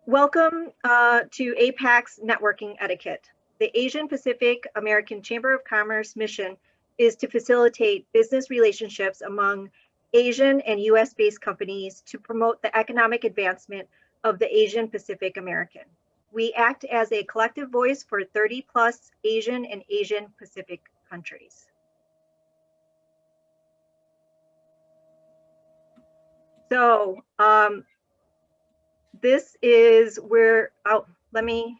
Welcome to APAC's Networking Etiquette. The Asian Pacific American Chamber of Commerce mission is to facilitate business relationships among Asian and US-based companies to promote the economic advancement of the Asian Pacific American. We act as a collective voice for 30 plus Asian and Asian Pacific countries. So this is where, let me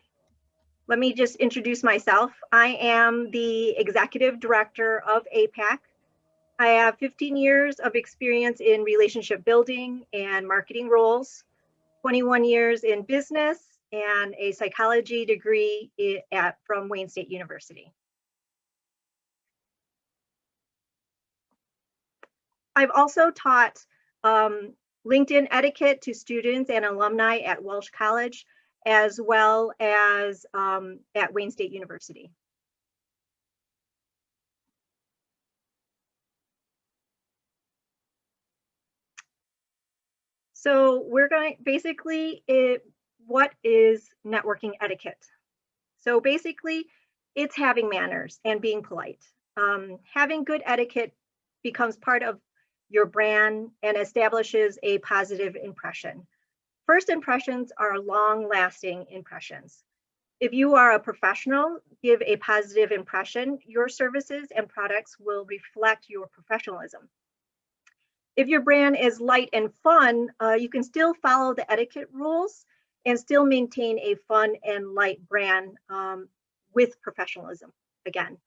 just introduce myself. I am the executive director of APAC. I have 15 years of experience in relationship building and marketing roles, 21 years in business, and a psychology degree from Wayne State University. I've also taught LinkedIn etiquette to students and alumni at Welsh College, as well as at Wayne State University. So we're going to basically, what is networking etiquette? So basically, it's having manners and being polite. Having good etiquette becomes part of your brand and establishes a positive impression. First impressions are long-lasting impressions. If you are a professional, give a positive impression. Your services and products will reflect your professionalism. If your brand is light and fun, you can still follow the etiquette rules and still maintain a fun and light brand with professionalism. Again,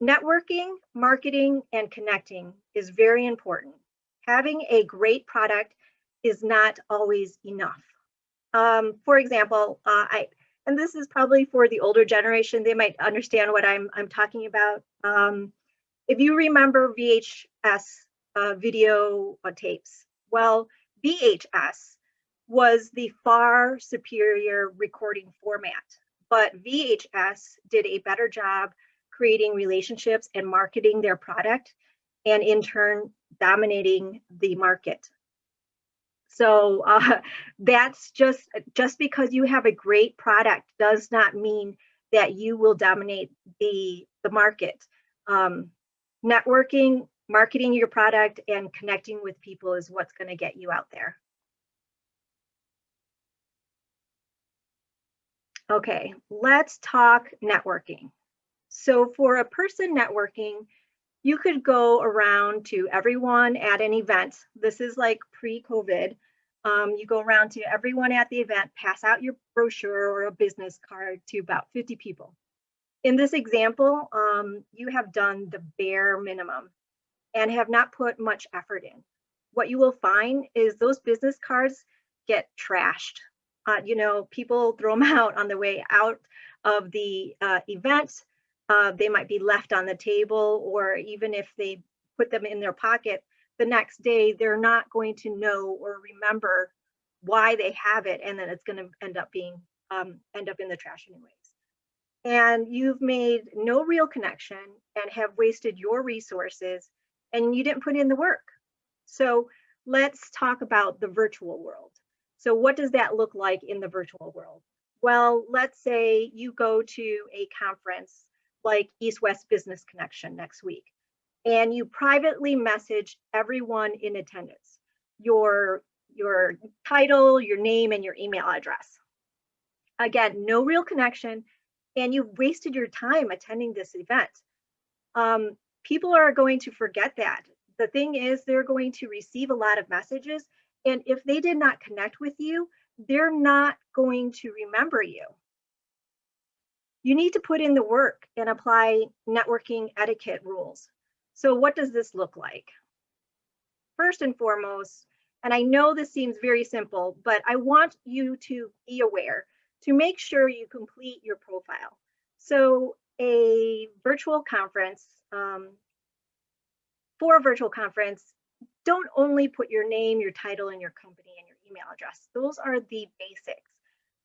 networking, marketing, and connecting is very important. Having a great product is not always enough. For example, and this is probably for the older generation, they might understand what I'm talking about. If you remember VHS video tapes, well, VHS was the far superior recording format, but VHS did a better job creating relationships and marketing their product, and in turn, dominating the market. So that's just because you have a great product does not mean that you will dominate the market. Networking, marketing your product, and connecting with people is what's going to get you out there. Okay, let's talk networking. So for a person networking, you could go around to everyone at an event. This is like pre-COVID. You go around to everyone at the event, pass out your brochure or a business card to about 50 people. In this example, you have done the bare minimum and have not put much effort in. What you will find is those business cards get trashed. People throw them out on the way out of the event. They might be left on the table, or even if they put them in their pocket, the next day they're not going to know or remember why they have it, and then it's going to end up in the trash anyways. And you've made no real connection and have wasted your resources, and you didn't put in the work. So let's talk about the virtual world. So what does that look like in the virtual world? Well, let's say you go to a conference like East-West Business Connection next week, and you privately message everyone in attendance, your title, your name, and your email address. Again, no real connection, and you've wasted your time attending this event. People are going to forget that. The thing is, they're going to receive a lot of messages, and if they did not connect with you, they're not going to remember you. You need to put in the work and apply networking etiquette rules. So what does this look like? First and foremost, and I know this seems very simple, but I want you to be aware to make sure you complete your profile. So a virtual conference, for a virtual conference, don't only put your name, your title, and your company and your email address. Those are the basics.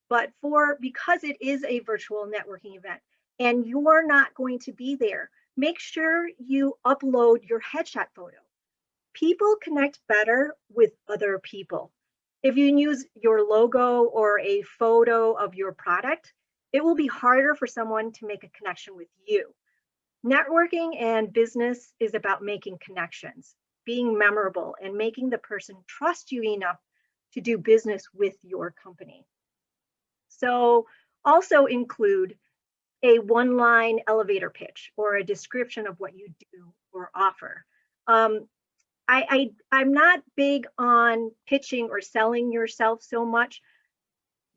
But because it is a virtual networking event and you're not going to be there, make sure you upload your headshot photo. People connect better with other people. If you use your logo or a photo of your product, it will be harder for someone to make a connection with you. Networking and business is about making connections, being memorable, and making the person trust you enough to do business with your company. So, also include a one line elevator pitch or a description of what you do or offer. Um, I'm not big on pitching or selling yourself so much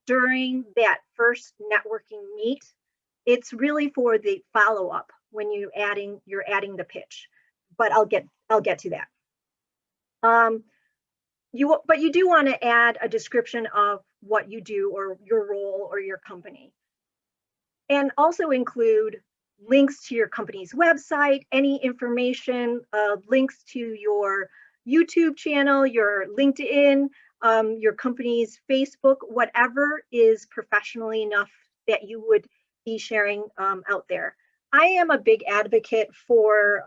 during that first networking meet. It's really for the follow up when you're adding the pitch. But I'll get to that. But you do want to add a description of what you do or your role or your company, and also include links to your company's website, any information, links to your YouTube channel, your LinkedIn, your company's Facebook, whatever is professionally enough that you would be sharing out there. I am a big advocate for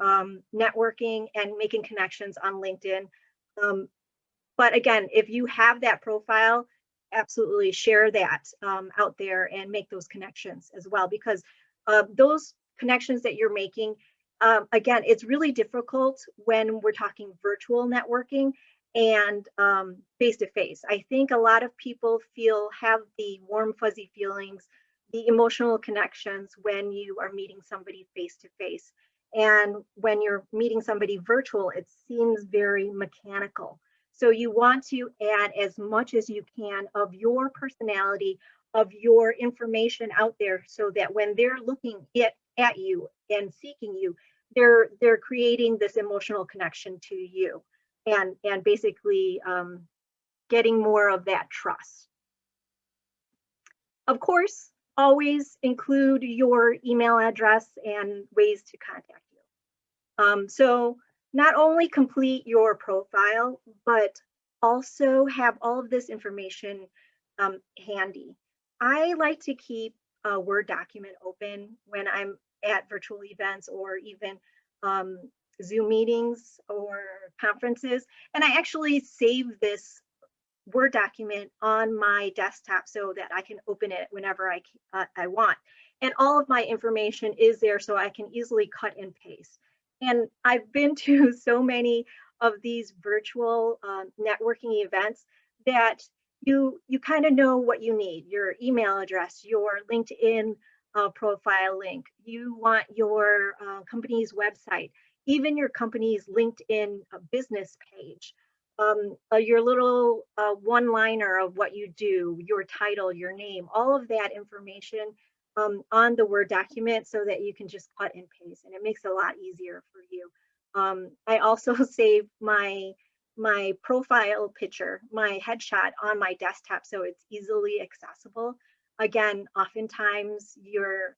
networking and making connections on LinkedIn. But again, if you have that profile, absolutely share that out there and make those connections as well, because those connections that you're making, again, it's really difficult when we're talking virtual networking and face to face. I think a lot of people have the warm, fuzzy feelings, the emotional connections when you are meeting somebody face to face. And when you're meeting somebody virtual, it seems very mechanical. So you want to add as much as you can of your personality, of your information out there, so that when they're looking at you and seeking you, they're creating this emotional connection to you, and basically getting more of that trust. Of course, always include your email address and ways to contact you. So not only complete your profile, but also have all of this information handy. I like to keep a Word document open when I'm at virtual events or even Zoom meetings or conferences. And I actually save this Word document on my desktop so that I can open it whenever I want. And all of my information is there so I can easily cut and paste. And I've been to so many of these virtual networking events that you kind of know what you need: your email address, your LinkedIn profile link, you want your company's website, even your company's LinkedIn business page, your little one-liner of what you do, your title, your name, all of that information on the Word document so that you can just cut and paste, and it makes it a lot easier for you. I also save my profile picture, my headshot, on my desktop so it's easily accessible. Again, oftentimes you're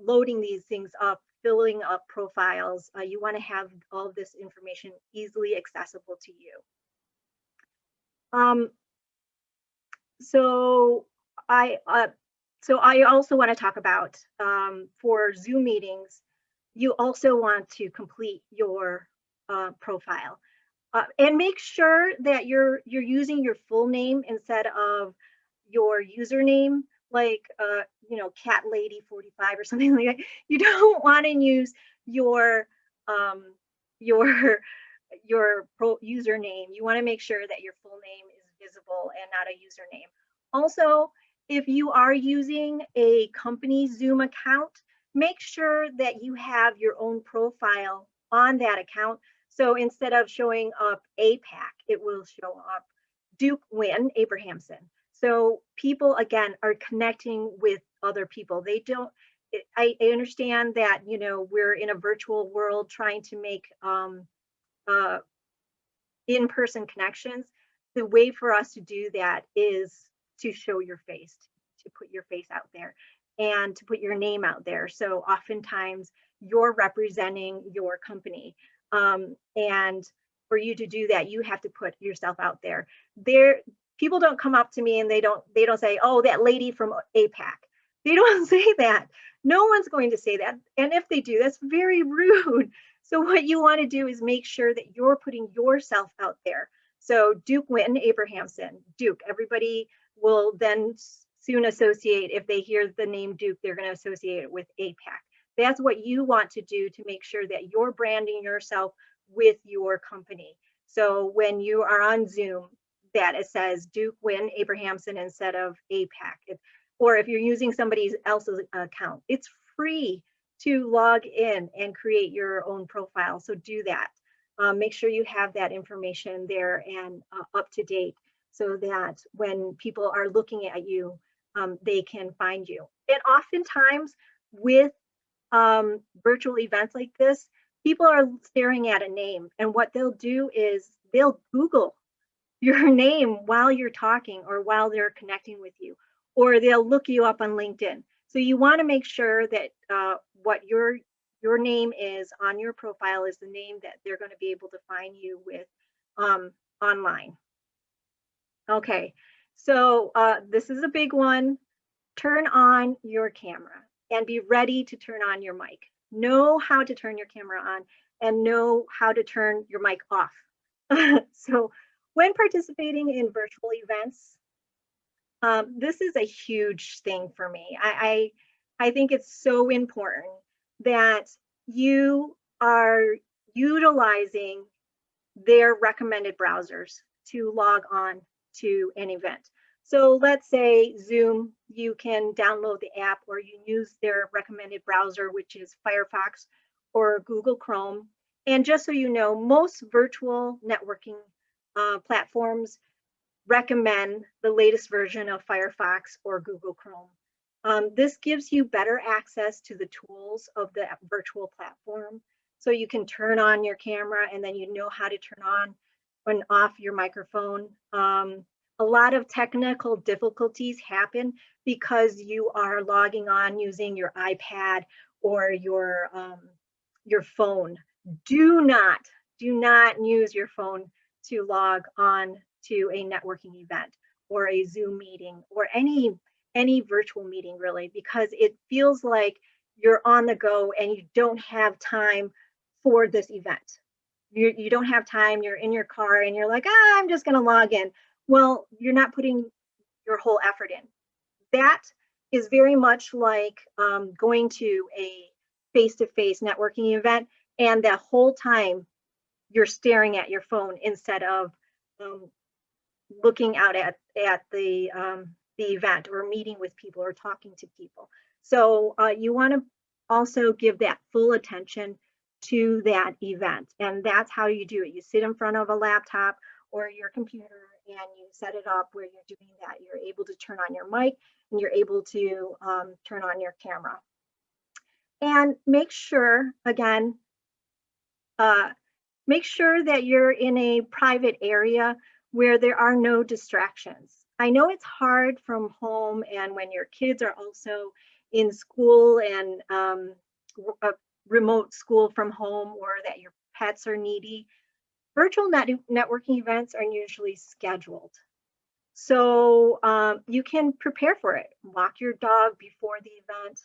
loading these things up, filling up profiles. You want to have all of this information easily accessible to you. So I also want to talk about for Zoom meetings, you also want to complete your profile and make sure that you're using your full name instead of your username, like Cat Lady 45 or something like that. You don't want to use your username. You want to make sure that your full name is visible and not a username. Also, if you are using a company Zoom account, make sure that you have your own profile on that account. So instead of showing up APAC, it will show up Duke Wynn Abrahamson. So people, again, are connecting with other people. They don't, I understand that, we're in a virtual world trying to make in-person connections. The way for us to do that is to show your face, to put your face out there and to put your name out there. So oftentimes you're representing your company. And for you to do that, you have to put yourself out there. People don't come up to me and they don't say, "Oh, that lady from APAC." They don't say that. No one's going to say that. And if they do, that's very rude. So what you want to do is make sure that you're putting yourself out there. So Duke Winton Abrahamson, Duke, everybody will then soon associate, if they hear the name Duke, they're going to associate it with APAC. That's what you want to do to make sure that you're branding yourself with your company. So when you are on Zoom, that it says Duke Win Abrahamson instead of APAC. Or if you're using somebody else's account, it's free to log in and create your own profile. So do that. Make sure you have that information there and up to date so that when people are looking at you, they can find you. And oftentimes with virtual events like this, people are staring at a name, and what they'll do is they'll Google your name while you're talking or while they're connecting with you, or they'll look you up on LinkedIn. So you want to make sure that what your name is on your profile is the name that they're going to be able to find you with online. Okay, so this is a big one. Turn on your camera and be ready to turn on your mic. Know how to turn your camera on and know how to turn your mic off. So when participating in virtual events, this is a huge thing for me. I think it's so important that you are utilizing their recommended browsers to log on to an event. So let's say Zoom, you can download the app or you use their recommended browser, which is Firefox or Google Chrome. And just so you know, most virtual networking platforms recommend the latest version of Firefox or Google Chrome. This gives you better access to the tools of the virtual platform. So you can turn on your camera and then you know how to turn on and off your microphone. A lot of technical difficulties happen because you are logging on using your iPad or your phone. Do not use your phone to log on to a networking event or a Zoom meeting or any virtual meeting really, because it feels like you're on the go and you don't have time for this event. You don't have time, you're in your car and you're like, I'm just gonna log in. Well, you're not putting your whole effort in. That is very much like going to a face-to-face networking event, and that whole time you're staring at your phone instead of looking out at the event or meeting with people or talking to people. So you want to also give that full attention to that event, and that's how you do it. You sit in front of a laptop or your computer and you set it up where you're doing that. You're able to turn on your mic and you're able to turn on your camera. And make sure, again, make sure that you're in a private area where there are no distractions. I know it's hard from home and when your kids are also in school and a remote school from home, or that your pets are needy. Virtual networking events are usually scheduled. So you can prepare for it. Walk your dog before the event,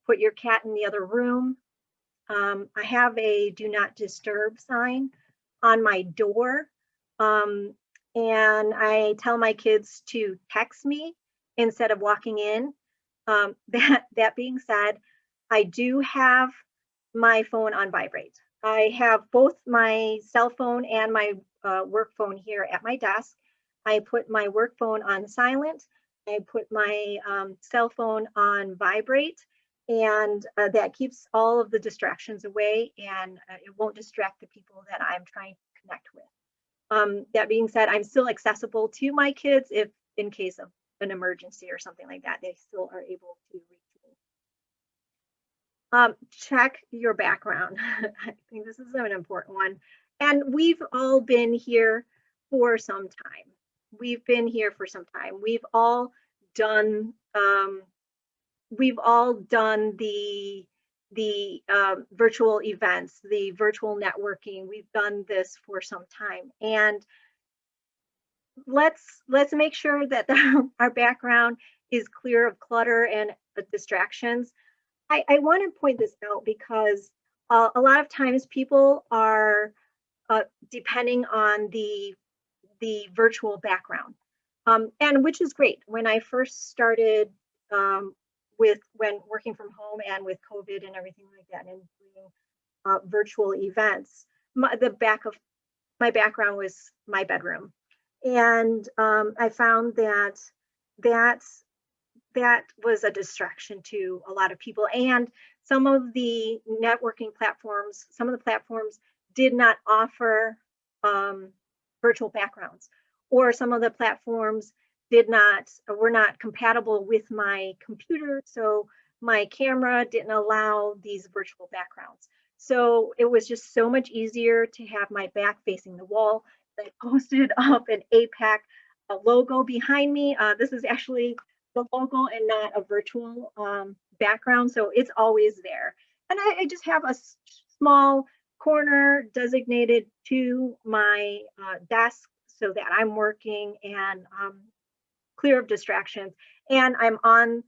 put your cat in the other room. I have a do not disturb sign on my door. And I tell my kids to text me instead of walking in. That being said, I do have my phone on vibrate. I have both my cell phone and my work phone here at my desk. I put my work phone on silent. I put my cell phone on vibrate, and that keeps all of the distractions away, and it won't distract the people that I'm trying to connect with. That being said, I'm still accessible to my kids if in case of an emergency or something like that, they still are able to reach me. Check your background. I think this is an important one. And we've all been here for some time. We've been here for some time. We've all done the virtual events, the virtual networking. We've done this for some time, and let's make sure that our background is clear of clutter and distractions. I want to point this out because a lot of times people are depending on the the virtual background, and which is great. When I first started when working from home and with COVID and everything like that, and doing virtual events, the back of my background was my bedroom, and I found that's that was a distraction to a lot of people. And some of the networking platforms, some of the platforms did not offer virtual backgrounds, or some of the platforms were not compatible with my computer. So my camera didn't allow these virtual backgrounds. So it was just so much easier to have my back facing the wall. I posted up an APAC logo behind me. This is actually the logo and not a virtual background, so it's always there. And I just have a small corner designated to my desk so that I'm working and clear of distractions. And I'm on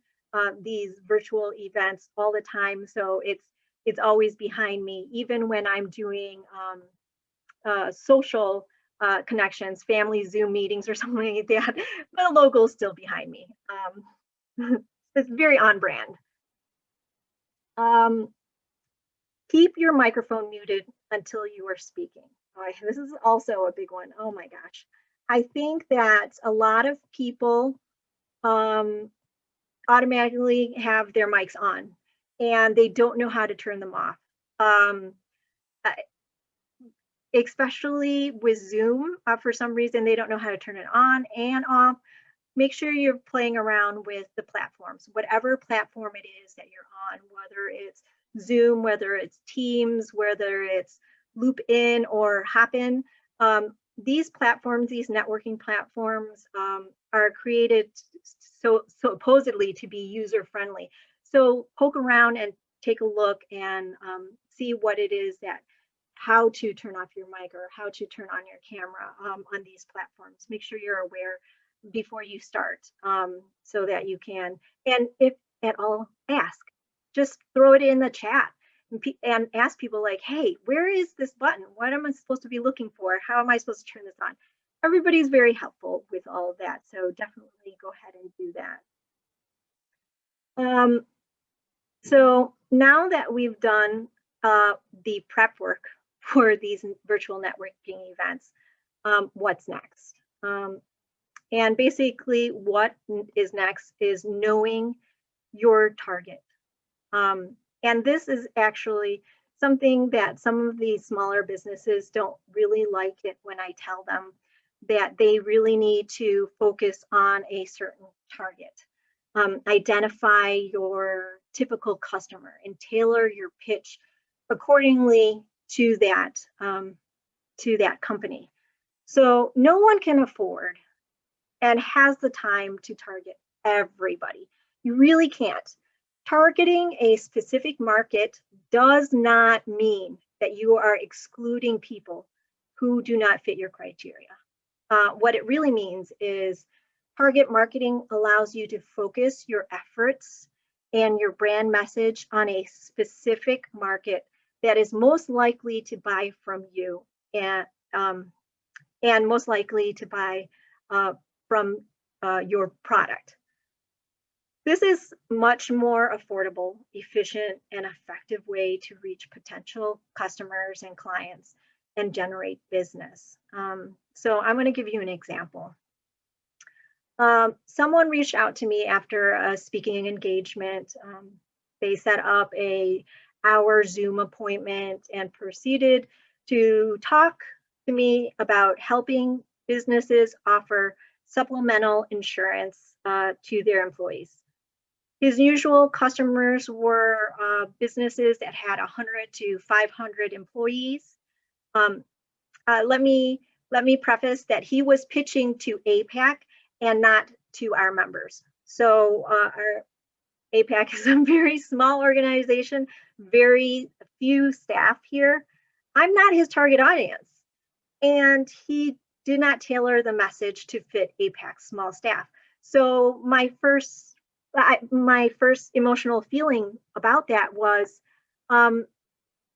these virtual events all the time, so it's always behind me, even when I'm doing social connections, family Zoom meetings or something like that. The logo is still behind me. It's very on brand. Keep your microphone muted until you are speaking. This is also a big one. Oh my gosh. I think that a lot of people automatically have their mics on and they don't know how to turn them off. Especially with Zoom, for some reason, they don't know how to turn it on and off. Make sure you're playing around with the platforms, whatever platform it is that you're on, whether it's Zoom, whether it's Teams, whether it's Loop In or Hop In. These platforms, these networking platforms are created so supposedly to be user friendly. So poke around and take a look and see what it is how to turn off your mic or how to turn on your camera on these platforms. Make sure you're aware before you start so that you can, and if at all, ask. Just throw it in the chat and ask people like, hey, where is this button? What am I supposed to be looking for? How am I supposed to turn this on? Everybody's very helpful with all of that, so definitely go ahead and do that. So now that we've done the prep work for these virtual networking events, what's next? And basically what is next is knowing your target. And this is actually something that some of these smaller businesses don't really like it when I tell them that they really need to focus on a certain target. Identify your typical customer and tailor your pitch accordingly to that company. So no one can afford and has the time to target everybody. You really can't. Targeting a specific market does not mean that you are excluding people who do not fit your criteria. What it really means is target marketing allows you to focus your efforts and your brand message on a specific market that is most likely to buy from you and most likely to buy from your product. This is much more affordable, efficient, and effective way to reach potential customers and clients and generate business. So I'm going to give you an example. Someone reached out to me after a speaking engagement. They set up an hour Zoom appointment and proceeded to talk to me about helping businesses offer supplemental insurance to their employees. His usual customers were businesses that had 100 to 500 employees. Let me preface that he was pitching to APAC and not to our members. So our APAC is a very small organization, very few staff here. I'm not his target audience. And he did not tailor the message to fit APAC's small staff. So my first emotional feeling about that was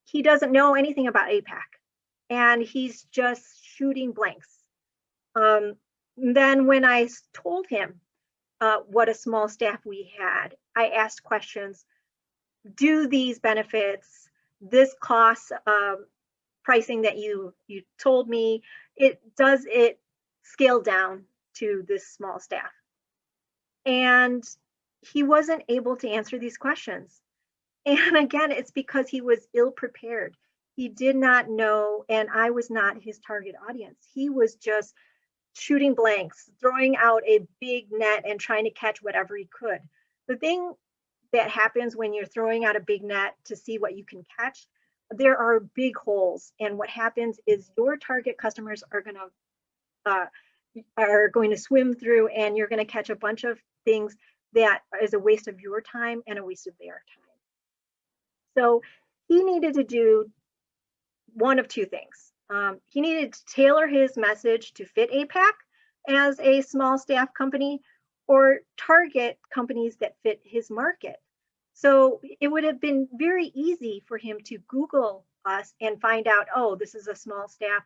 he doesn't know anything about APAC and he's just shooting blanks. Then when I told him what a small staff we had, I asked questions. Do these benefits, this cost pricing that you told me, does it scale down to this small staff? And he wasn't able to answer these questions. And again, it's because he was ill prepared. He did not know, and I was not his target audience. He was just shooting blanks, throwing out a big net and trying to catch whatever he could. The thing that happens when you're throwing out a big net to see what you can catch, there are big holes. And what happens is your target customers are going to swim through, and you're going to catch a bunch of things that is a waste of your time and a waste of their time. So he needed to do one of two things. He needed to tailor his message to fit APAC as a small staff company, or target companies that fit his market. So it would have been very easy for him to Google us and find out, oh, this is a small staff.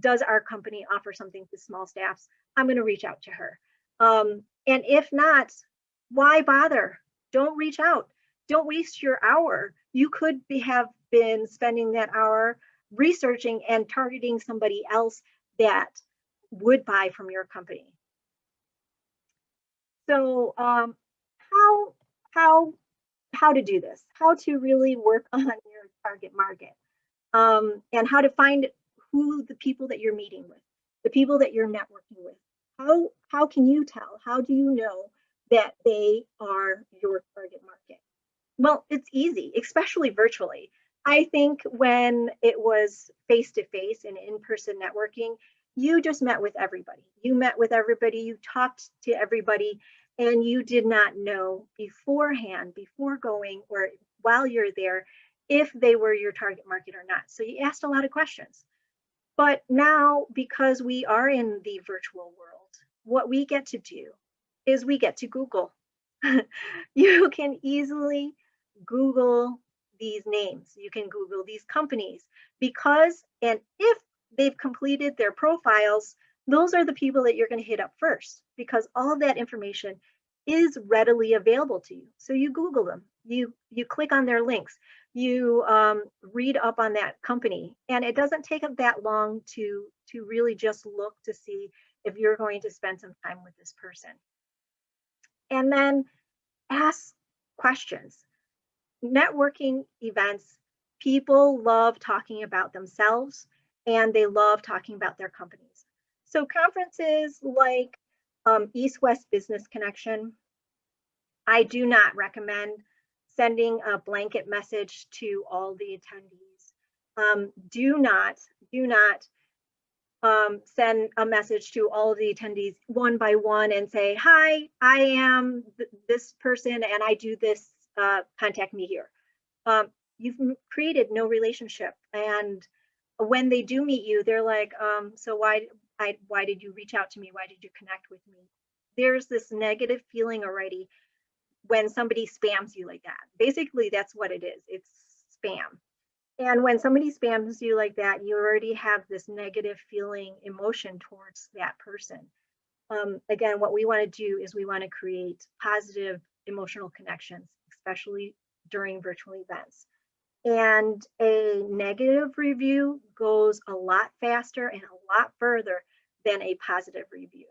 Does our company offer something to small staffs? I'm going to reach out to her. And if not, why bother? Don't reach out. Don't waste your hour. You could have been spending that hour researching and targeting somebody else that would buy from your company. So how to do this? How to really work on your target market, and how to find who the people that you're meeting with, the people that you're networking with. How can you tell? How do you know that they are your target market? Well, it's easy, especially virtually. I think when it was face-to-face and in-person networking, you just met with everybody. You met with everybody, you talked to everybody, and you did not know beforehand, before going or while you're there, if they were your target market or not. So you asked a lot of questions. But now, because we are in the virtual world, what we get to do is we get to Google. You can easily Google these names. You can Google these companies, because, and if they've completed their profiles, those are the people that you're going to hit up first, because all of that information is readily available to you. So you Google them, you click on their links, you read up on that company, and it doesn't take that long to really just look to see if you're going to spend some time with this person. And then ask questions. Networking events, people love talking about themselves, and they love talking about their companies. So conferences like East-West Business Connection, I do not recommend sending a blanket message to all the attendees. Do not send a message to all of the attendees one by one and say, hi, I am this person and I do this, contact me here. You've created no relationship. And when they do meet you, they're like, so why did you reach out to me? Why did you connect with me? There's this negative feeling already when somebody spams you like that. Basically, that's what it is. It's spam. And when somebody spams you like that, you already have this negative feeling, emotion towards that person. Again, what we want to do is we want to create positive emotional connections, especially during virtual events. And a negative review goes a lot faster and a lot further than a positive review.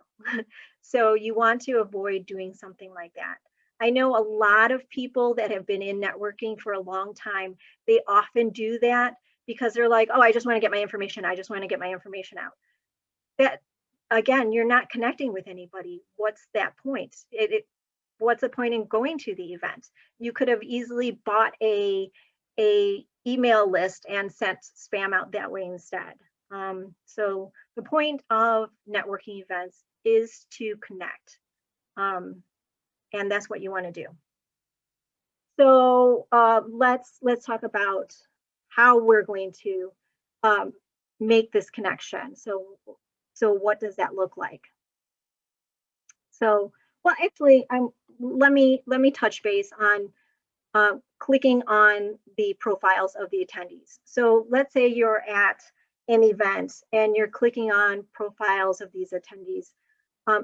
So you want to avoid doing something like that. I know a lot of people that have been in networking for a long time, they often do that because they're like, oh, I just want to get my information. I just want to get my information out. That, again, you're not connecting with anybody. What's that point? What's the point in going to the event? You could have easily bought a email list and sent spam out that way instead. So the point of networking events is to connect. And that's what you want to do. So let's talk about how we're going to make this connection. So what does that look like? So, well, actually, let me touch base on clicking on the profiles of the attendees. So let's say you're at an event and you're clicking on profiles of these attendees,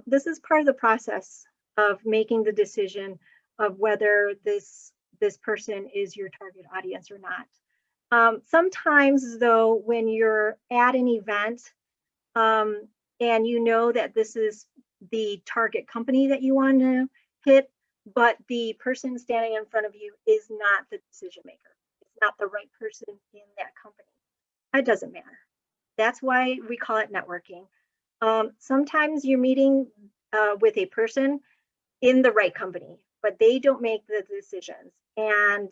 this is part of the process of making the decision of whether this person is your target audience or not. Sometimes though, when you're at an event and you know that this is the target company that you want to hit, but the person standing in front of you is not the decision maker. It's not the right person in that company. It doesn't matter. That's why we call it networking. Sometimes you're meeting with a person in the right company, but they don't make the decisions. And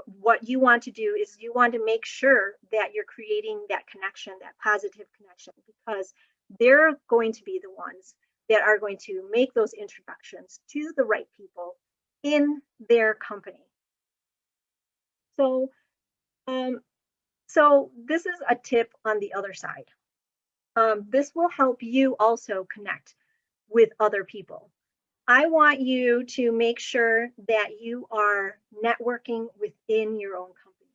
what you want to do is you want to make sure that you're creating that connection, that positive connection, because they're going to be the ones that are going to make those introductions to the right people in their company. So, so this is a tip on the other side. This will help you also connect with other people. I want you to make sure that you are networking within your own company.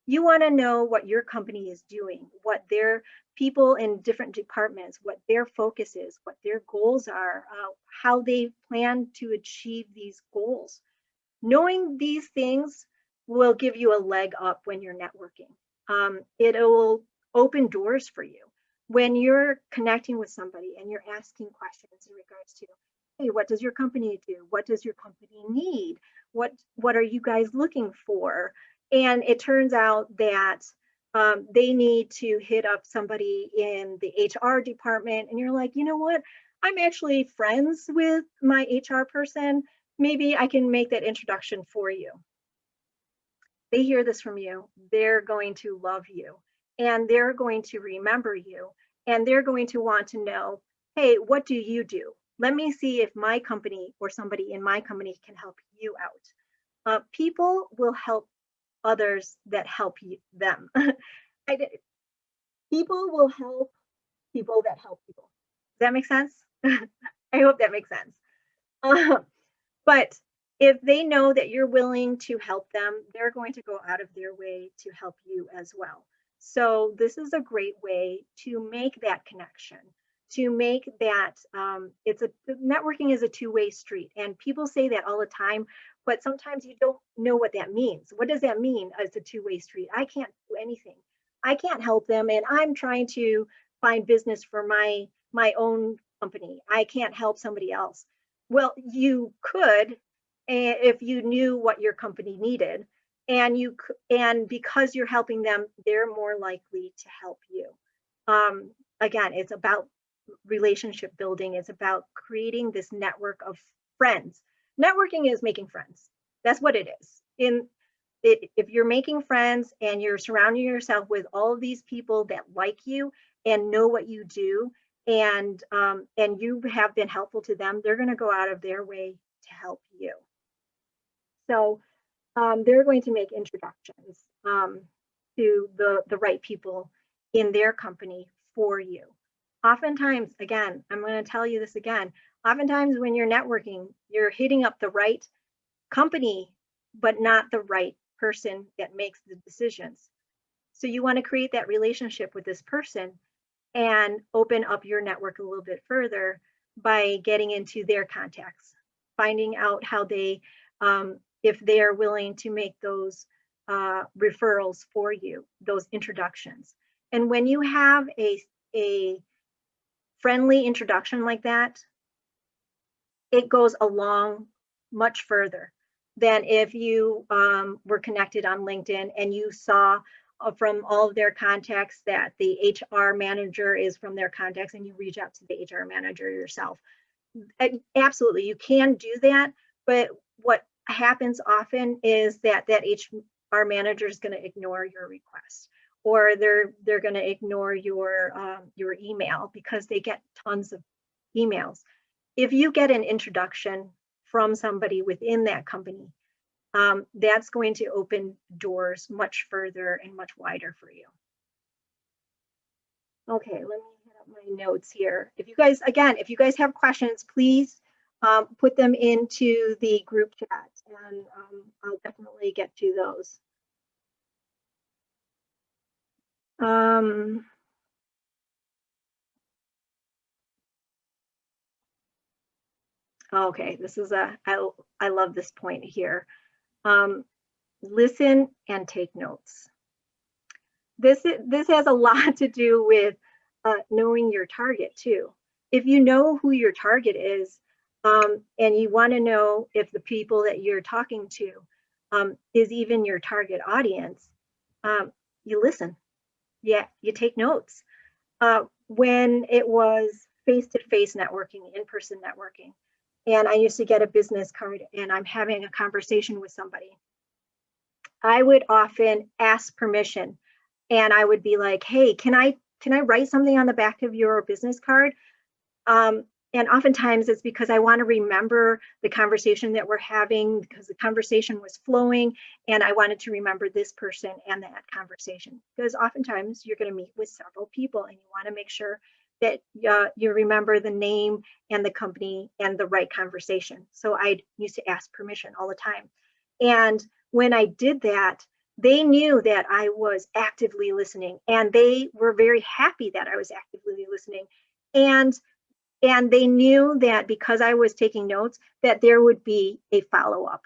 You want to know what your company is doing, what their people in different departments, what their focus is, what their goals are, how they plan to achieve these goals. Knowing these things will give you a leg up when you're networking. It will open doors for you. When you're connecting with somebody and you're asking questions in regards to, hey, what does your company do? What does your company need? What are you guys looking for? And it turns out that they need to hit up somebody in the HR department. And you're like, you know what? I'm actually friends with my HR person. Maybe I can make that introduction for you. They hear this from you, they're going to love you and they're going to remember you and they're going to want to know, hey, what do you do? Let me see if my company or somebody in my company can help you out. People will help others that help them. People will help people that help people. Does that make sense? I hope that makes sense. But if they know that you're willing to help them, they're going to go out of their way to help you as well. So this is a great way to make that connection, to make that networking is a two-way street. And people say that all the time, but sometimes you don't know what that means. What does that mean as a two-way street? I can't do anything. I can't help them, and I'm trying to find business for my own company. I can't help somebody else. Well, you could if you knew what your company needed, and because you're helping them, they're more likely to help you. Again, it's about relationship building. It's about creating this network of friends. Networking is making friends. That's what it is. If you're making friends and you're surrounding yourself with all of these people that like you and know what you do, and you have been helpful to them, they're going to go out of their way to help you. So they're going to make introductions to the right people in their company for you. Oftentimes, again, I'm going to tell you this again, oftentimes when you're networking, you're hitting up the right company, but not the right person that makes the decisions. So you want to create that relationship with this person and open up your network a little bit further by getting into their contacts, finding out how they, if they are willing to make those referrals for you, those introductions. And when you have a friendly introduction like that, it goes along much further than if you were connected on LinkedIn and you saw from all of their contacts that the HR manager is from their contacts and you reach out to the HR manager yourself. Absolutely, you can do that, but what happens often is that HR manager is going to ignore your request, or they're going to ignore your email because they get tons of emails. If you get an introduction from somebody within that company, that's going to open doors much further and much wider for you. Okay, let me hit up my notes here. If you guys have questions, please put them into the group chat, and I'll definitely get to those. Okay, this is I love this point here. Um, Listen and take notes. This has a lot to do with knowing your target too. If you know who your target is, and you want to know if the people that you're talking to is even your target audience, you listen. Yeah, you take notes. When it was face-to-face networking, in-person networking, and I used to get a business card and I'm having a conversation with somebody, I would often ask permission and I would be like, "Hey, can I write something on the back of your business card?" Um, and oftentimes it's because I want to remember the conversation that we're having because the conversation was flowing and I wanted to remember this person and that conversation. Because oftentimes you're going to meet with several people and you want to make sure that you remember the name and the company and the right conversation. So I used to ask permission all the time. And when I did that, they knew that I was actively listening and they were very happy that I was actively listening. And they knew that because I was taking notes, that there would be a follow-up,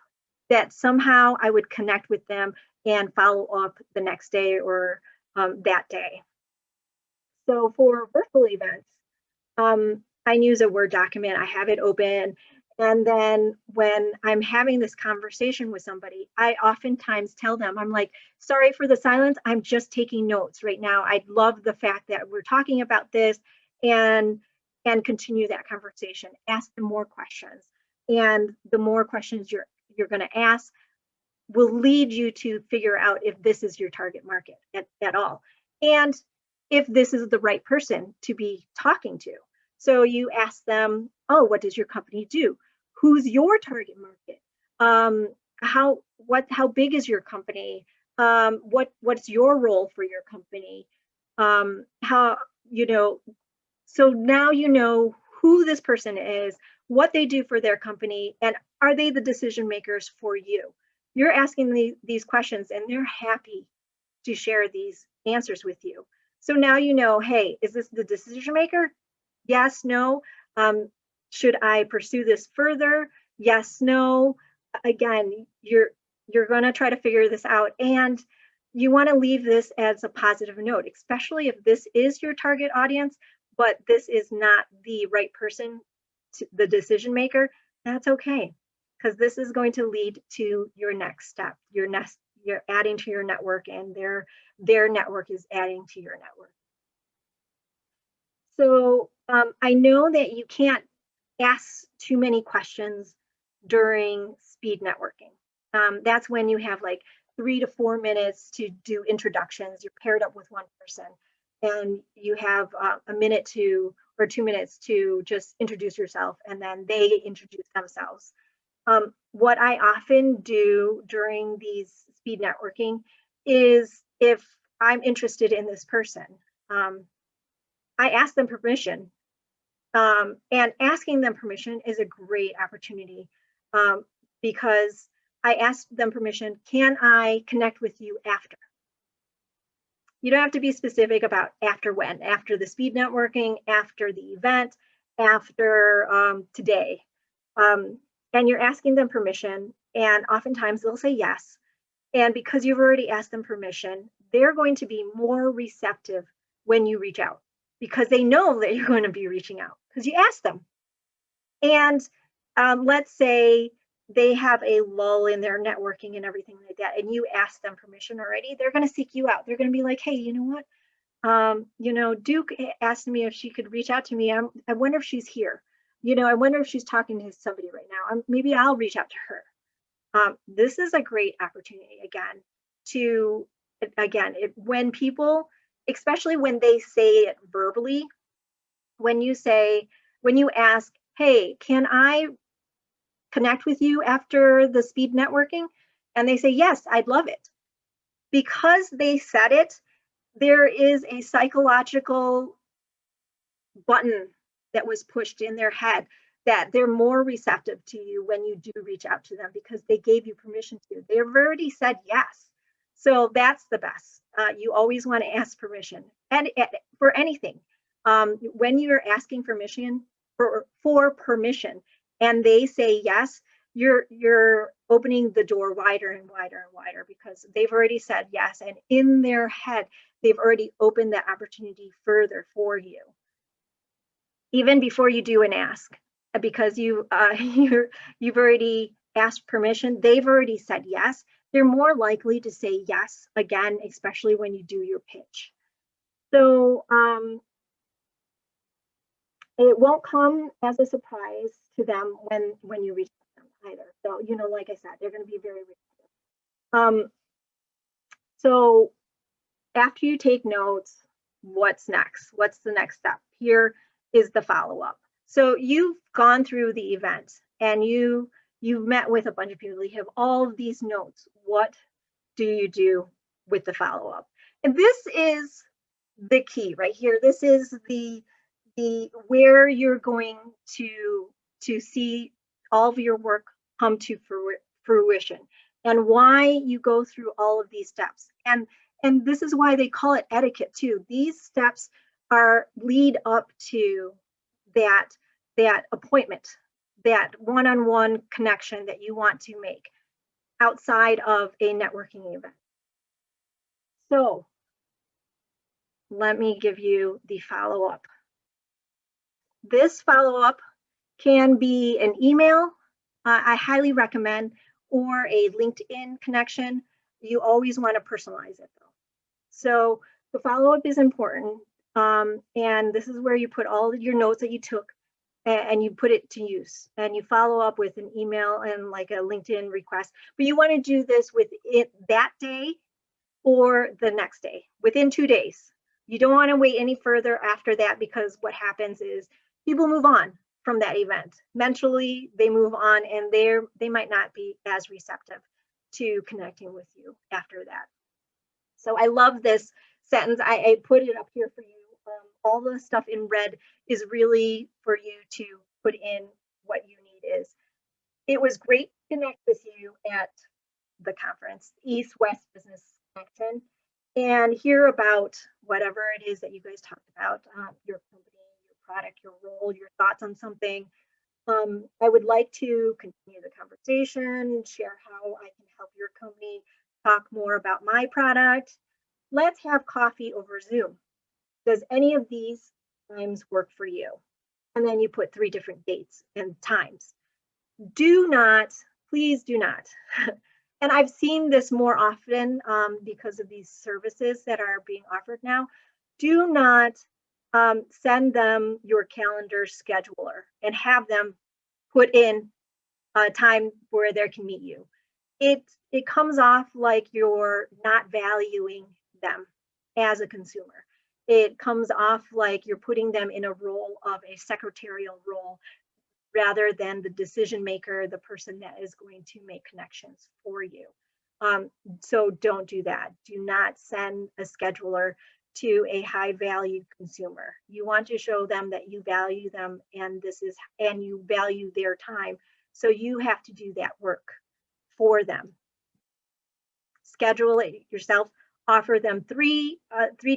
that somehow I would connect with them and follow up the next day or that day. So for virtual events, I use a Word document, I have it open. And then when I'm having this conversation with somebody, I oftentimes tell them, I'm like, sorry for the silence. I'm just taking notes right now. I love the fact that we're talking about this and continue that conversation. Ask them more questions. And the more questions you're going to ask will lead you to figure out if this is your target market at all. And if this is the right person to be talking to. So you ask them, oh, what does your company do? Who's your target market? How big is your company? What's your role for your company? How you know so now you know who this person is, what they do for their company, and are they the decision makers for you? You're asking these questions and they're happy to share these answers with you. So now you know, hey, is this the decision maker? Yes, no. Should I pursue this further? Yes, no. Again, you're going to try to figure this out, and you want to leave this as a positive note, especially if this is your target audience, but this is not the right person, the decision maker. That's okay, because this is going to lead to your next step. You're adding to your network, and their network is adding to your network. So I know that you can't ask too many questions during speed networking. That's when you have like 3 to 4 minutes to do introductions. You're paired up with one person, and you have a minute to or 2 minutes to just introduce yourself, and then they introduce themselves. What I often do during these speed networking is if I'm interested in this person, I ask them permission. And asking them permission is a great opportunity because I ask them permission, can I connect with you after? You don't have to be specific about after when, after the speed networking, after the event, after today. And you're asking them permission, and oftentimes they'll say yes. And because you've already asked them permission, they're going to be more receptive when you reach out because they know that you're going to be reaching out because you asked them. And let's say they have a lull in their networking and everything like that, and you ask them permission already, they're going to seek you out. They're going to be like, hey, you know what? Duke asked me if she could reach out to me. I wonder if she's here. I wonder if she's talking to somebody right now. Maybe I'll reach out to her. This is a great opportunity when people, especially when they say it verbally, when you ask, hey, can I connect with you after the speed networking? And they say, yes, I'd love it. Because they said it, there is a psychological button that was pushed in their head that they're more receptive to you when you do reach out to them because they gave you permission to. They've already said yes. So that's the best. You always want to ask permission and for anything. When you're asking permission for permission, and they say yes, you're opening the door wider and wider and wider because they've already said yes, and in their head they've already opened that opportunity further for you, even before you do an ask, because you've already asked permission. They've already said yes. They're more likely to say yes again, especially when you do your pitch. So it won't come as a surprise to them when you reach them either. So, like I said, they're going to be very receptive. So after you take notes, what's next? What's the next step? Here is the follow-up. So you've gone through the event and you've met with a bunch of people. You have all of these notes. What do you do with the follow-up? And this is the key right here. This is the where you're going to see all of your work come to fruition, and why you go through all of these steps. And this is why they call it etiquette too. These steps lead up to that appointment, that one-on-one connection that you want to make outside of a networking event. So let me give you the follow-up. This follow-up can be an email, I highly recommend, or a LinkedIn connection. You always want to personalize it though. So the follow-up is important, and this is where you put all of your notes that you took and you put it to use, and you follow up with an email and like a LinkedIn request. But you want to do this with it that day or the next day, within 2 days. You don't want to wait any further after that, because what happens is people move on from that event. Mentally, they move on, and they might not be as receptive to connecting with you after that. So I love this sentence. I put it up here for you. All the stuff in red is really for you to put in what you need is. It was great to connect with you at the conference, East West Business Connection, and hear about whatever it is that you guys talked about, your company, your product, your role, your thoughts on something. I would like to continue the conversation, share how I can help your company talk more about my product. Let's have coffee over Zoom. Does any of these times work for you? And then you put 3 different dates and times. Do not, please do not. And I've seen this more often because of these services that are being offered now. Do not send them your calendar scheduler and have them put in a time where they can meet you. It comes off like you're not valuing them as a consumer. It comes off like you're putting them in a role of a secretarial role rather than the decision maker, the person that is going to make connections for you. So don't do that. Do not send a scheduler to a high value consumer. You want to show them that you value them, and you value their time. So you have to do that work for them. Schedule it yourself. Offer them three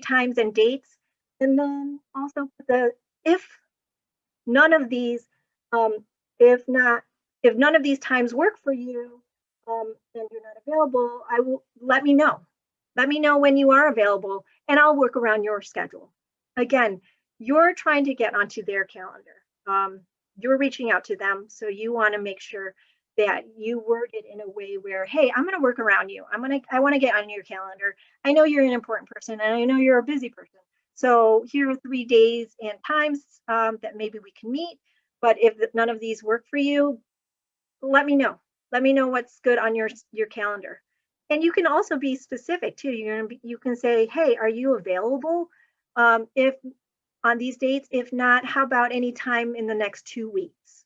times and dates, and then also if none of these if none of these times work for you, and you're not available, let me know. Let me know when you are available, and I'll work around your schedule. Again, you're trying to get onto their calendar. You're reaching out to them, so you want to make sure that you word it in a way where, hey, I'm going to work around you. I want to get on your calendar. I know you're an important person, and I know you're a busy person. So here are 3 days and times that maybe we can meet. But if none of these work for you, let me know. Let me know what's good on your calendar. And you can also be specific too. You can say, hey, are you available if on these dates? If not, how about any time in the next 2 weeks?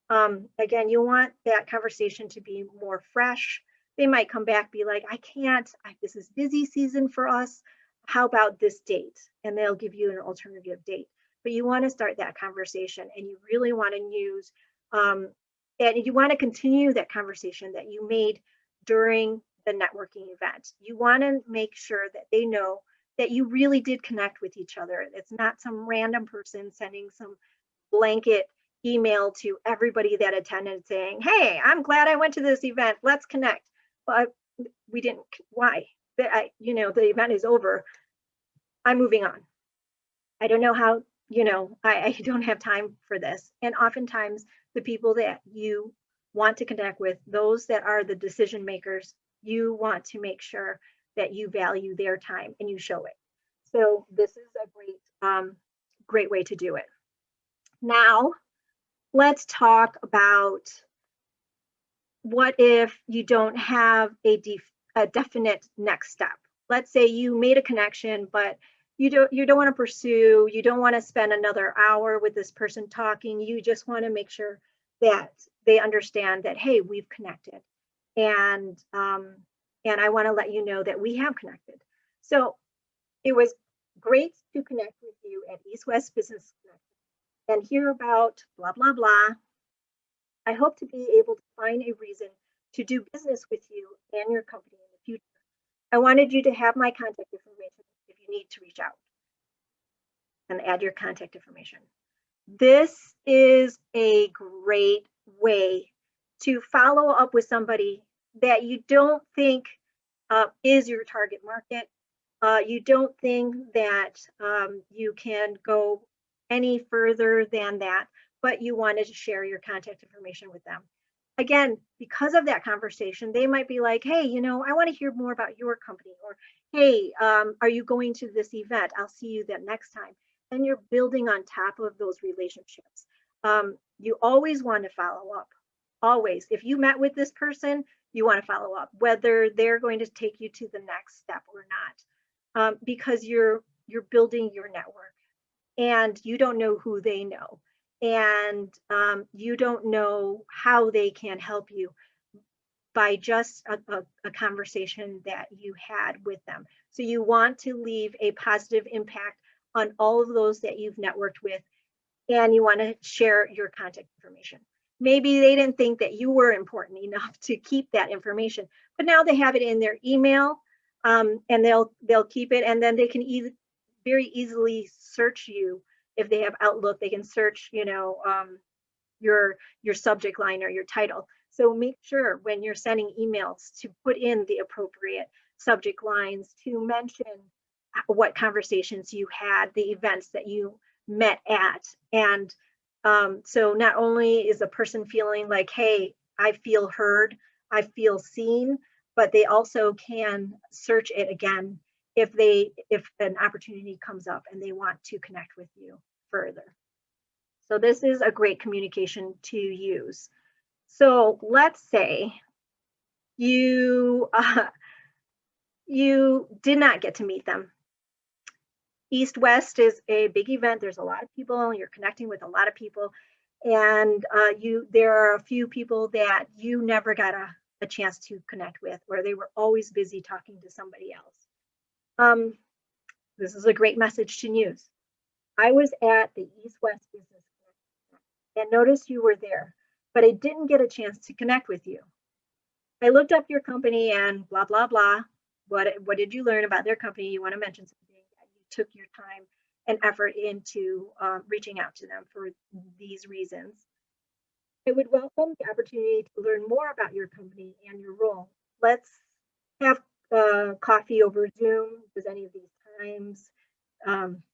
Again, you want that conversation to be more fresh. They might come back, be like, I can't, this is busy season for us. How about this date? And they'll give you an alternative date. But you want to start that conversation, and you really want to use, and you want to continue that conversation that you made during the networking event. You want to make sure that they know that you really did connect with each other. It's not some random person sending some blanket email to everybody that attended saying, hey, I'm glad I went to this event. Let's connect. But we didn't. Why? The event is over. I'm moving on. I don't know how, I don't have time for this. And oftentimes the people that you want to connect with, those that are the decision makers, you want to make sure that you value their time and you show it. So this is a great way to do it. Now, let's talk about what if you don't have a definite next step. Let's say you made a connection, but you don't want to pursue, you don't want to spend another hour with this person talking. You just want to make sure that they understand that, hey, we've connected, and I want to let you know that we have connected. So it was great to connect with you at East West Business and hear about blah blah blah. I hope to be able to find a reason to do business with you and your company in the future. I wanted you to have my contact information if you need to reach out, and add your contact information. This is a great way to follow up with somebody that you don't think is your target market. You don't think that you can go any further than that, but you wanted to share your contact information with them. Again, because of that conversation, they might be like, hey, I want to hear more about your company, or hey, are you going to this event? I'll see you that next time. And you're building on top of those relationships. You always want to follow up. Always. If you met with this person, you want to follow up, whether they're going to take you to the next step or not, because you're building your network, and you don't know who they know, and you don't know how they can help you by just a conversation that you had with them. So you want to leave a positive impact on all of those that you've networked with, and you want to share your contact information. Maybe they didn't think that you were important enough to keep that information, but now they have it in their email, and they'll keep it, and then they can very easily search you. If they have Outlook, they can search, your subject line or your title. So make sure when you're sending emails to put in the appropriate subject lines, to mention what conversations you had, the events that you met at. And so not only is the person feeling like, hey, I feel heard, I feel seen, but they also can search it again if an opportunity comes up and they want to connect with you further. So this is a great communication to use. So let's say you did not get to meet them. East West is a big event. There's a lot of people. You're connecting with a lot of people, and there are a few people that you never got a chance to connect with, or they were always busy talking to somebody else. This is a great message to use. I was at the East West Business and noticed you were there, but I didn't get a chance to connect with you. I looked up your company and blah, blah, blah. What did you learn about their company? You want to mention something. You took your time and effort into reaching out to them for these reasons. I would welcome the opportunity to learn more about your company and your role. Let's have coffee over Zoom. Does any of these times?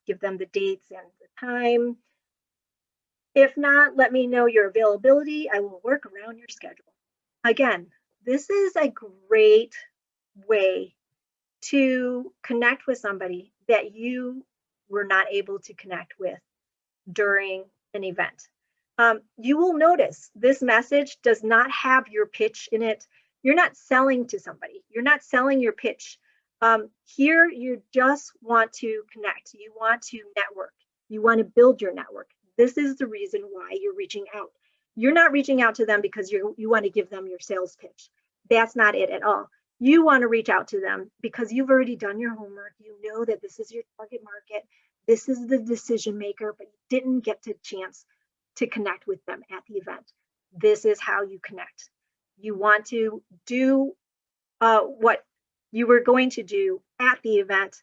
Give them the dates and the time. If not, let me know your availability. I will work around your schedule. Again, this is a great way to connect with somebody that you were not able to connect with during an event. You will notice this message does not have your pitch in it. You're not selling to somebody. You're not selling your pitch. Here, you just want to connect. You want to network. You want to build your network. This is the reason why you're reaching out. You're not reaching out to them because you want to give them your sales pitch. That's not it at all. You want to reach out to them because you've already done your homework. You know that this is your target market. This is the decision maker, but you didn't get the chance to connect with them at the event. This is how you connect. You want to do what you were going to do at the event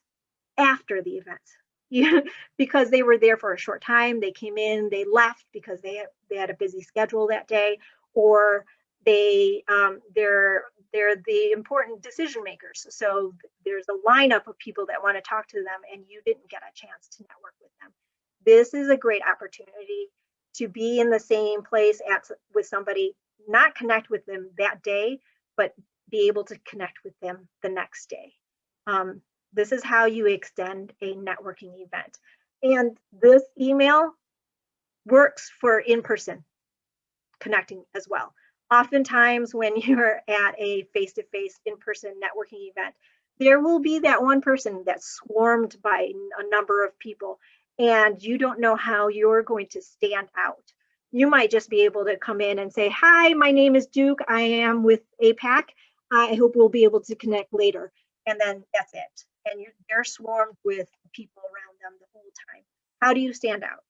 after the event. because they were there for a short time. They came in, they left because they had a busy schedule that day, or they're the important decision makers. So there's a lineup of people that want to talk to them, and you didn't get a chance to network with them. This is a great opportunity to be in the same place with somebody, not connect with them that day, but be able to connect with them the next day. This is how you extend a networking event. And this email works for in-person connecting as well. Oftentimes when you're at a face-to-face in-person networking event, there will be that one person that's swarmed by a number of people, and you don't know how you're going to stand out. You might just be able to come in and say, hi, my name is Duke. I am with APAC. I hope we'll be able to connect later. And then that's it. And they're swarmed with people around them the whole time. How do you stand out?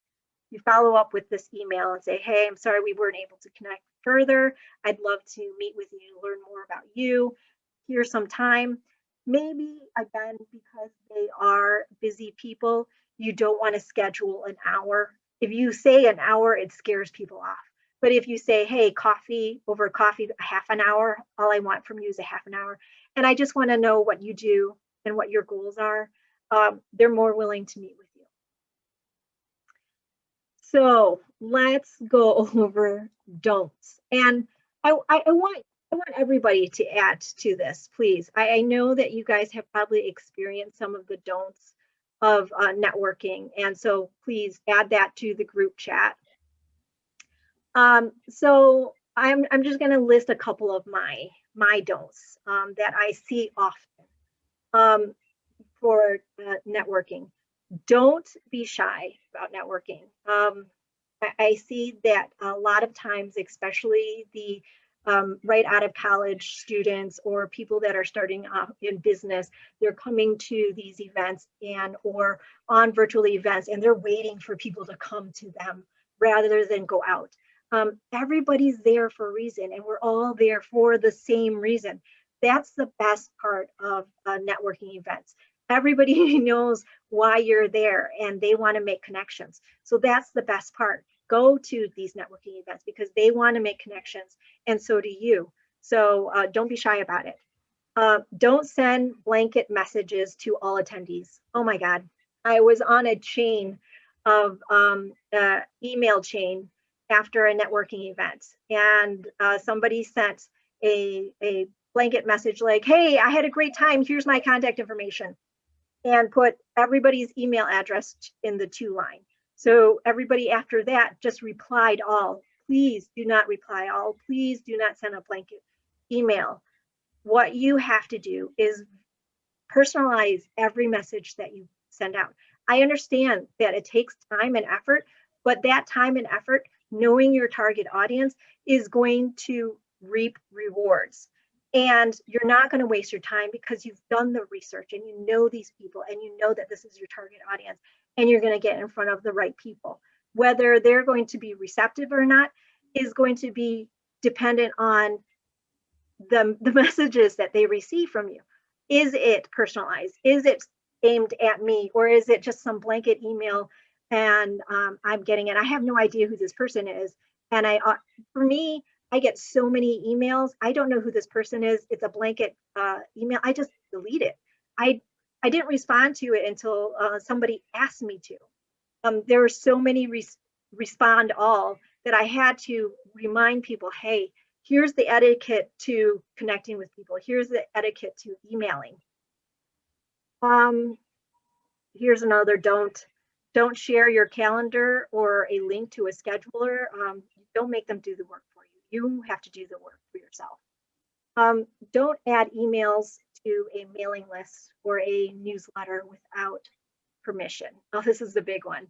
You follow up with this email and say, hey, I'm sorry we weren't able to connect further. I'd love to meet with you, learn more about you. Here's some time. Maybe, again, because they are busy people, you don't want to schedule an hour. If you say an hour, it scares people off. But if you say, hey, coffee, half an hour, all I want from you is a half an hour, and I just want to know what you do and what your goals are, they're more willing to meet with you. So let's go over don'ts. And I want everybody to add to this, please. I know that you guys have probably experienced some of the don'ts of networking, and so please add that to the group chat. So I'm just going to list a couple of my don'ts that I see often for networking. Don't be shy about networking. I see that a lot of times, especially the right out of college students or people that are starting off in business, they're coming to these events or on virtual events, and they're waiting for people to come to them rather than go out. Everybody's there for a reason, and we're all there for the same reason. That's the best part of networking events. Everybody knows why you're there, and they want to make connections. So that's the best part. Go to these networking events because they want to make connections, and so do you. So don't be shy about it. Don't send blanket messages to all attendees. Oh my God. I was on a chain of email chain after a networking event, and somebody sent a blanket message like, hey, I had a great time. Here's my contact information, and put everybody's email address in the to line. So everybody after that just replied all. Please do not reply all. Please do not send a blanket email. What you have to do is personalize every message that you send out. I understand that it takes time and effort, but that time and effort, knowing your target audience, is going to reap rewards. And you're not going to waste your time because you've done the research and you know these people and you know that this is your target audience, and you're going to get in front of the right people. Whether they're going to be receptive or not is going to be dependent on the messages that they receive from you. Is it personalized? Is it aimed at me? Or is it just some blanket email and I'm getting it? I have no idea who this person is. And for me, I get so many emails. I don't know who this person is. It's a blanket email. I just delete it. I didn't respond to it until somebody asked me to. There were so many respond all that I had to remind people, hey, here's the etiquette to connecting with people. Here's the etiquette to emailing. Here's another don't share your calendar or a link to a scheduler. Don't make them do the work for you. You have to do the work for yourself. Don't add emails to a mailing list or a newsletter without permission. Oh, this is the big one.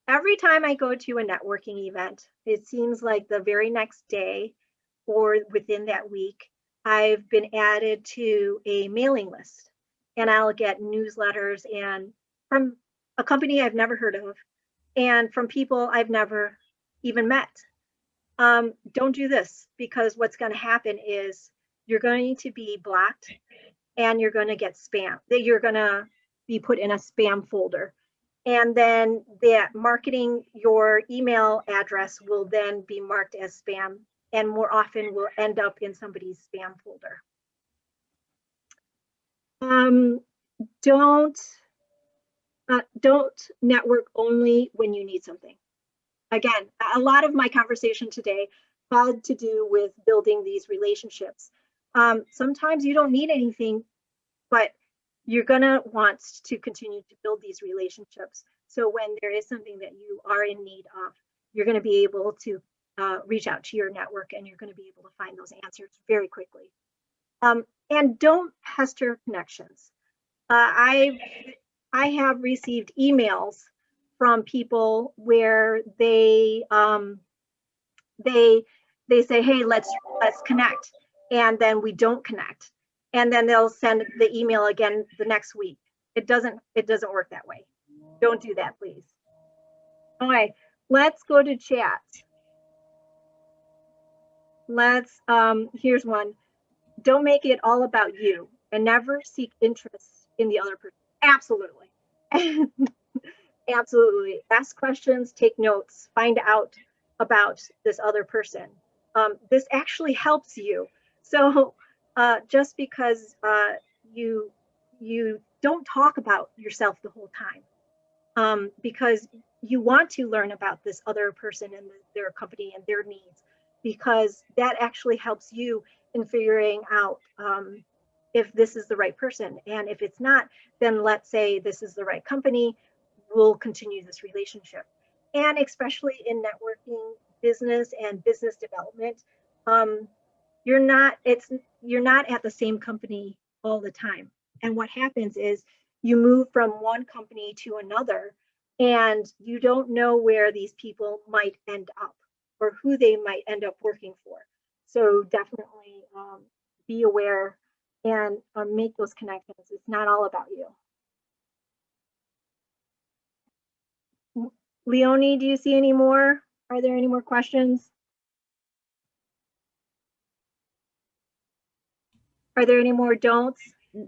Every time I go to a networking event, it seems like the very next day or within that week, I've been added to a mailing list, and I'll get newsletters and from a company I've never heard of and from people I've never even met. Don't do this, because what's going to happen is you're going to be blocked and you're going to get spam. You're going to be put in a spam folder. And then that marketing, your email address will then be marked as spam, and more often will end up in somebody's spam folder. Don't network only when you need something. Again, a lot of my conversation today had to do with building these relationships. Sometimes you don't need anything, but you're going to want to continue to build these relationships. So when there is something that you are in need of, you're going to be able to reach out to your network, and you're going to be able to find those answers very quickly. And don't pester connections. I have received emails from people where they say, hey, let's connect, and then we don't connect, and then they'll send the email again the next week. It doesn't work that way. Don't do that, please. Okay, let's go to chat. Here's one. Don't make it all about you, and never seek interest in the other person. Absolutely. Absolutely. Ask questions, take notes, find out about this other person. This actually helps you. So just because you don't talk about yourself the whole time, because you want to learn about this other person and their company and their needs, because that actually helps you in figuring out if this is the right person. And if it's not, then let's say this is the right company, we'll continue this relationship. And especially in networking, business and business development, you're not at the same company all the time. And what happens is you move from one company to another, and you don't know where these people might end up or who they might end up working for. So definitely be aware and make those connections. It's not all about you. Leonie, do you see any more? Are there any more questions? Are there any more don'ts?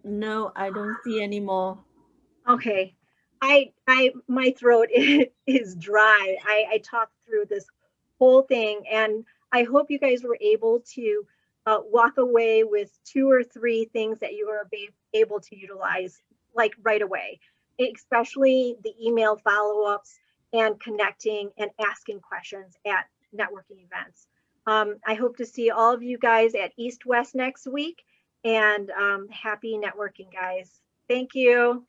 No, I don't see any more. Okay. My throat is dry. I talked through this whole thing, and I hope you guys were able to walk away with 2 or 3 things that you are able to utilize like right away, especially the email follow-ups and connecting and asking questions at networking events. I hope to see all of you guys at East West next week, and happy networking, guys. Thank you.